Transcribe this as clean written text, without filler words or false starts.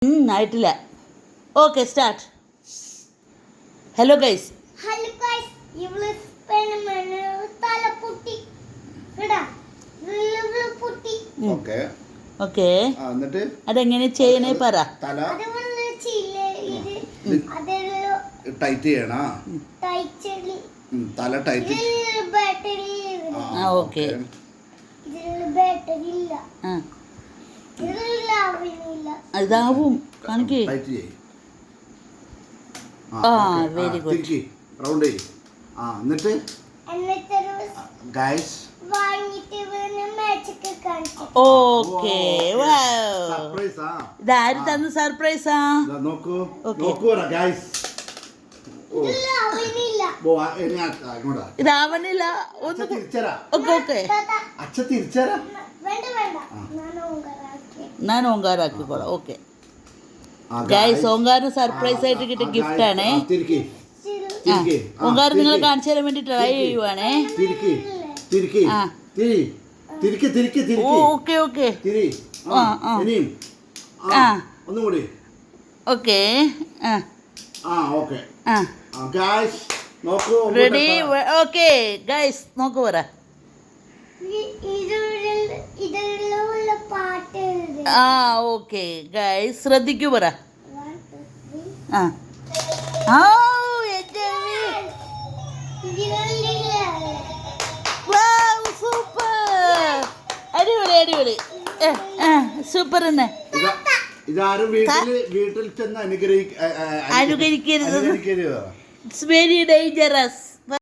ആയിട്ടില്ല. Okay start. Hello guys. Okay അതെങ്ങനെ ചെയ്യണേ പറ. ടൈറ്റ് ചെയ്യണോ? തല ടൈറ്റ്. ഓക്കെ ഇതാവും കാണിക്കേ. Very good. റൗണ്ട് ചെയ്യ്. എന്നിട്ട് ഗൈസ് ഓക്കെ ഇതാര് തന്ന സർപ്രൈസാ? നോക്കൂ ഗൈസ്. ഇതാവണില്ല. ഒന്ന് ഓക്കെ ഓക്കെ അച്ഛ തിരിച്ചരാ. ഞാൻ ഓങ്കാറാക്കിക്കോളാം. ഓക്കെ ഗൈസ്, ഓങ്കാറിന് സർപ്രൈസ് ആയിട്ട് കിട്ടിയ ഗിഫ്റ്റ് ആണേ. ഓങ്കാർ നിങ്ങളെ കാണിച്ചു തരാൻ വേണ്ടി ട്രൈ ചെയ്യുവാണേ. ഓക്കെ ഓക്കെ ഒന്നുകൂടി. Okay ready. ഓക്കെ ഗൈസ് നോക്കൂ പറ. ഓക്കെ ഗൈസ് ശ്രദ്ധിക്കൂ പറ. അടിപൊളി അടിപൊളി സൂപ്പർ തന്നെ. ഇതാരും വീട്ടിൽ ചെന്ന് അനുകരിക്കരുത്. It's very dangerous.